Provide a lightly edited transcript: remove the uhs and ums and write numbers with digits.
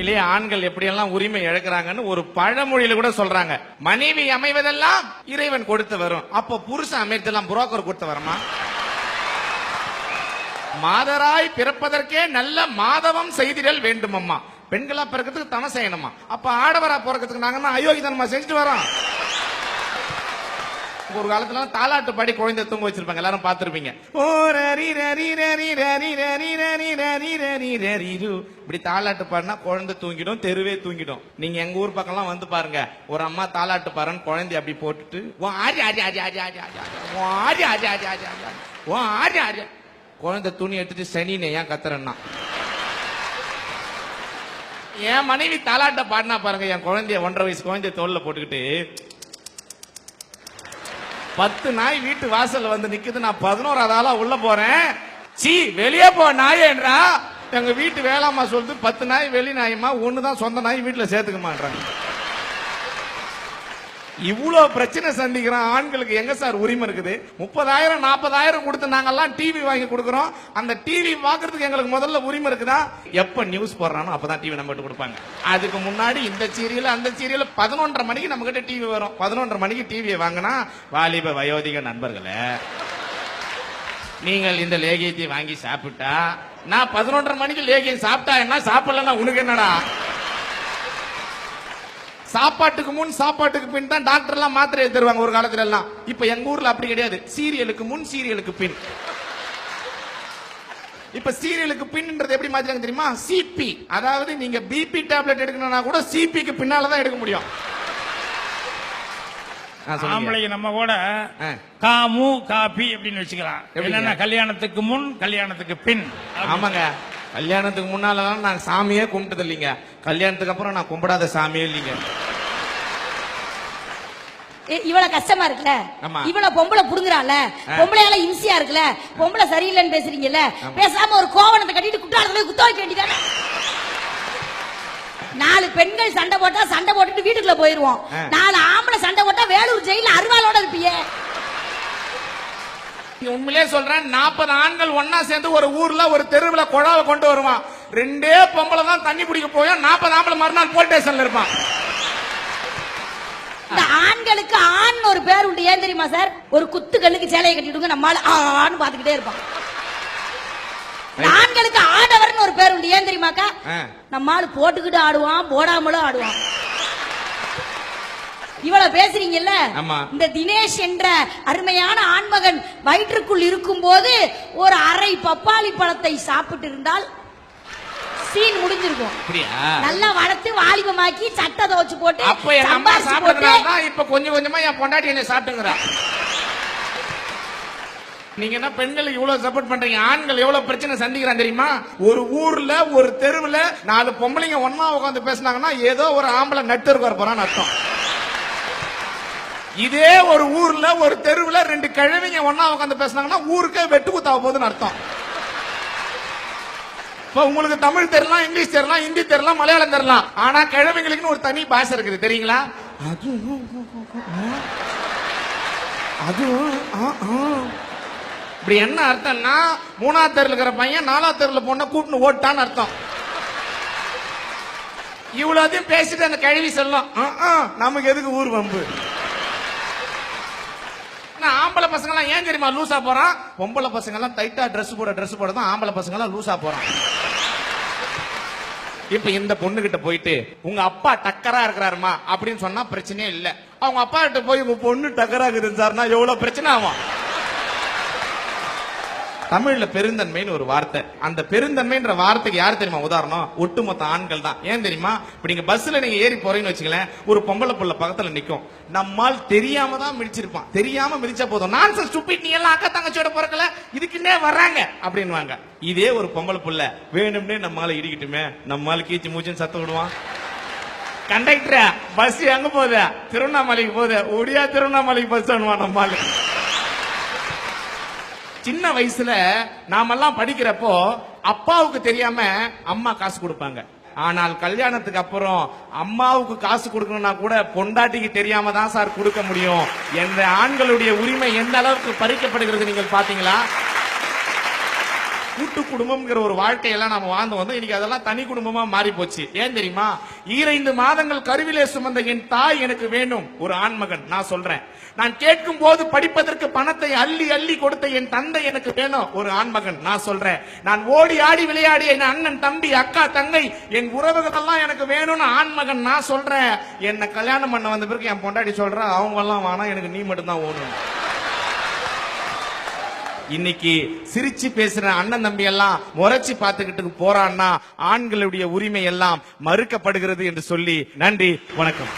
உண்மையிலேயே ஆண்கள் எப்படியெல்லாம் உரிமை இழக்கிறாங்கன்னு ஒரு பழமொழியில கூட சொல்றாங்க. மனைவி அமைவதெல்லாம் இறைவன் கொடுத்து வரும். அப்ப புருஷன் அமைத்தெல்லாம் புரோக்கர் கொடுத்து வரமா? மாதராய் பிறப்பதற்கே நல்ல மாதவம் செய்திடல் வேண்டும் அம்மா. பெண்களா பிறக்கிறதுக்கு தவம் செய்யணுமா? அப்ப ஆடவரா பிறக்கிறதுக்கு நாங்க அயோக்கியத்தனமா செஞ்சுட்டு வரோம். ஒரு காலத்துல தாலாட்டு பாடி குழந்தை தூங்க வச்சிருப்பாங்க, எல்லாரும் பாத்துருப்பீங்க. இப்படி தாலாட்டு பாடினா குழந்தை தூங்கிடும், தெருவே தூங்கிடும். நீங்க எங்க ஊர் பக்கம் வந்து பாருங்க, ஒரு அம்மா தாலாட்டு பாருன்னு குழந்தை அப்படி போட்டுட்டு குழந்தை துணி எடுத்துட்டு சனின்னு ஏன் கத்துறேன்னா, என் மனைவி தாலாட்ட பாடினா பாருங்க, என் குழந்தைய 1.5 வயசு குழந்தைய தோல்ல போட்டுக்கிட்டு 10 நாய் வீட்டு வாசல்ல வந்து நிக்குது. நான் 11வது ஆளா உள்ள போறேன். சீ வெளியே போ நாயேன்றா. எங்க வீட்டு வேளாமா சொல்லுது 10 நாய் வெளி நாயமா, ஒண்ணுதான் சொந்த நாய் வீட்டுல சேர்த்துக்கமான்றாங்க. இவ்வளவு பிரச்சனை சந்திக்கிற ஆண்களுக்கு எங்க சார் உரிமை இருக்குது? 30,000 40,000 கொடுத்து நாங்கெல்லாம் டிவி வாங்கி கொடுக்கறோம். அந்த டிவி பாக்குறதுக்கு எங்களுக்கு முதல்ல உரிமை இருக்குதா? எப்ப நியூஸ் போடுறானோ அப்பதான் டிவி நம்ம கிட்ட கொடுப்பாங்க. அதுக்கு முன்னாடி இந்த சீரியல் அந்த சீரியல் 11:30 மணிக்கு நம்ம கிட்ட டிவி வரும். 11:30 மணிக்கு டிவியை வாங்கினா, வாலிப வயோதிக நண்பர்களே, நீங்கள் இந்த லேகியத்தை வாங்கி சாப்பிட்டா, நான் 11:30 மணிக்கு லேகியம் சாப்பிட்டா என்ன, சாப்பிடலன்னா உனக்கு என்னடா? சாப்பாட்டுக்கு முன் சாப்பாட்டுக்கு பின் தான் டாக்டர் எல்லாம் மாத்திரை தருவாங்க ஒரு காலத்துல எல்லாம். இப்ப எங்க ஊர்ல அப்படி கிடையாது. சீரியலுக்கு முன் சீரியலுக்கு பின். இப்ப சீரியலுக்கு பின்ன்றது எப்படி மாத்திராங்க தெரியுமா? சிபி. அதாவது நீங்க பிபி டேப்லெட் எடுக்கணும்னா கூட சிபிக்கு பின்னாலதான் எடுக்க முடியும். ஆம்பளைக்கு நம்ம கூட காமு காபி அப்படின்னு வச்சுக்கலாம். என்னன்னா கல்யாணத்துக்கு முன் கல்யாணத்துக்கு பின். ஆமாங்க, கல்யாணத்துக்கு முன்னாலதான் நான் சாமியே கும்பிட்டது இல்லைங்க. கல்யாணத்துக்கு அப்புறம் நான் கும்பிடாத சாமியே இல்லைங்க. இவ்வளவு கஷ்டமா இருக்குல்ல, இவ்வளவு பொம்பளை புடுங்குறால, பொம்பளையால இம்சியா இருக்குல்ல, பொம்பளை சரியில்லைன்னு பேசுறீங்கல்ல, பேசாம ஒரு கோவணத்தை கட்டிட்டு குற்றாலத்துல குத்த வைக்க வேண்டியதானே? 4 பெண்கள் சண்டை போட்டா சண்டை போட்டுட்டு வீட்டுக்குள்ள போயிருவோம். 4 ஆம்பளை சண்டை போட்டா வேலூர் ஜெயில அருவாளோட இருப்பியே. உண்மையிலே சொல்றேன், 40 ஆண்கள் ஒன்னா சேர்ந்து ஒரு ஊர்ல ஒரு தெருவுல குழாவை கொண்டு வருவான். 2 பொம்பளை தான் தண்ணி பிடிக்க போய் 40 ஆம்பளை மறுநாள் போலீஸ் ஸ்டேஷன்ல இருப்பான். இந்த ஆண்களுக்கு ஆண் ஒரு பேர் உண்டு, ஏன் தெரியுமா சார்? ஒரு குத்து கல்லுக்கு சேலையை கட்டிடுங்க, நம்மால ஆண் பாத்துக்கிட்டே இருப்பான். ஆண்களுக்கு ஆடவர்னு ஒரு பேர் உண்டு, ஏன் தெரியுமாக்கா? நம்மால போட்டுக்கிட்டு ஆடுவான், போடாமலும் ஆடுவான். இவ்வளவு பேசுறீங்கல்ல, இந்த தினேஷ் என்ற அருமையான ஆண்மகன் வயிற்றுக்குள் இருக்கும் போது ஒரு அரை பப்பாளி பழத்தை சாப்பிட்டு இருந்தால் சீன் முடிஞ்சிருக்கும். நல்லா வளர்த்து வாலிபமாக்கி சட்டை துவச்சு போட்டு இப்ப கொஞ்சம் கொஞ்சமா என் பொண்டாட்டி என்ன சாப்பிட்டுங்கிறா. நீங்க என்ன பெண்களுக்கு இவ்வளவு சப்போர்ட் பண்றீங்க? ஆண்கள் எவ்வளவு பிரச்சனை சந்திக்கிறான் தெரியுமா? ஒரு ஊர்ல ஒரு தெருவுல 4 பொம்பளைங்க ஒன்னா உட்காந்து பேசினாங்கன்னா ஏதோ ஒரு ஆம்பளை நட்டு வர போறான்னு அர்த்தம். இதே ஒரு ஊர்ல ஒரு தெருவுல 2 கிழவிங்க ஒன்னா உட்காந்து பேசினாங்கன்னா ஊருக்கே வெட்டு குத்தாக போகுதுன்னு அர்த்தம். இப்ப உங்களுக்கு தமிழ் தெரியலாம், இங்கிலீஷ் தெரியலாம், ஹிந்தி தெரியலாம், மலையாளம் தெரியலாம். ஆனா கிழவிங்களுக்கு ஒரு தனி பாஷை இருக்குது தெரியுங்களா? அது இப்படி என்ன அர்த்தம்னா, 3ஆவது தெருல இருக்கிற பையன் 4ஆவது தெருல பொண்ணை கூட்டின்னு ஓட்டான்னு அர்த்தம். இவ்வளவுதையும் பேசிட்டு அந்த கிழவி சொல்லலாம், நமக்கு எதுக்கு ஊர் வம்பு? ஆம்பளை பசங்க எல்லாம் ஏன் தெரியுமா லூசா போறான்? பொம்பளை பசங்க எல்லாம் டைட்டா ட்ரெஸ் போட தான் ஆம்பளை பசங்க எல்லாம் லூசா போறான். இப்ப இந்த பொண்ணு கிட்ட போயிட்டு உங்க அப்பா டக்கரா இருக்கிறாருமா அப்படின்னு சொன்னா பிரச்சனையே இல்ல. அவங்க அப்பா கிட்ட போய் உங்க பொண்ணு டக்கரா இருந்தாருன்னா எவ்வளவு பிரச்சனை ஆகும்? தமிழ்ல பெருந்தன்மைன்னு ஒரு வார்த்தை. அந்த பெருந்தன்மைன்ற வார்த்தைக்கு யாரு தெரியுமா உதாரணம்? ஒட்டுமொத்த ஆண்கள் தான். ஏன் தெரியுமா? இப்ப நீங்க பஸ்ல நீங்க ஏறி போறீங்கன்னு வச்சுக்கலேன், ஒரு பொம்பளை புள்ள பக்கத்துல நிக்கும். நம்மால் தெரியாம தான் மிதிச்சிருப்பான். தெரியாம மிதிச்சா போதும், நான்சென்ஸ் ஸ்டூபிட், நீ எல்லாம் அக்கா தங்கச்சியோட பிறக்கல, இதுக்குன்னே வர்றாங்க அப்படின்வாங்க. இதே ஒரு பொம்பளை புள்ள வேணும்னே நம்மால இடிக்கிட்டுமே, நம்மால கீச்சு மூச்சுன்னு சத்தம் விடுவான். கண்டக்டர் பஸ் எங்க போகுது? திருவண்ணாமலைக்கு போகுது, ஒடியா திருவண்ணாமலைக்கு பஸ் பண்ணுவான் நம்மால. சின்ன வயசுல நாமெல்லாம் படிக்கிறப்போ அப்பாவுக்கு தெரியாம அம்மா காசு கொடுப்பாங்க. ஆனால் கல்யாணத்துக்கு அப்புறம் அம்மாவுக்கு காசு கொடுக்கணும்னா கூட பொண்டாட்டிக்கு தெரியாம தான் சார் கொடுக்க முடியும் என்ற ஆண்களுடைய உரிமை எந்த அளவுக்கு பறிக்கப்படுகிறது நீங்கள் பாத்தீங்களா? கூட்டு குடும்பம்ங்கிற ஒரு வாழ்க்கையெல்லாம் நாம வாழ்ந்து வந்தோம். இன்னைக்கு அதெல்லாம் தனி குடும்பமா மாறி போச்சு. ஏன் தெரியுமா? 2 மாதங்கள் கருவிலே சுமந்த என் தாய் எனக்கு வேணும், ஒரு ஆண்மகன். நான் சொல்றேன், நான் கேட்கும் போது படிப்பதற்கு பணத்தை அள்ளி அள்ளி கொடுத்த என் தந்தை எனக்கு வேணும், ஒரு ஆண்மகன். நான் சொல்றேன், நான் ஓடி ஆடி விளையாடி என் அண்ணன் தம்பி அக்கா தங்கை என் உறவுகள் எல்லாம் எனக்கு வேணும்னு ஆண்மகன். நான் சொல்றேன், என்ன கல்யாணம் பண்ண வந்த பிறகு என் பொண்டாட்டி சொல்ற, அவங்க எல்லாம் வேணாம், எனக்கு நீ மட்டும் தான் ஓணும். இன்னைக்கு சிரிச்சு பேசுற அண்ணன் தம்பி எல்லாம் முறைச்சு பார்த்துக்கிட்டு போறான்னா ஆண்களுடைய உரிமை எல்லாம் மறுக்கப்படுகிறது என்று சொல்லி நன்றி, வணக்கம்.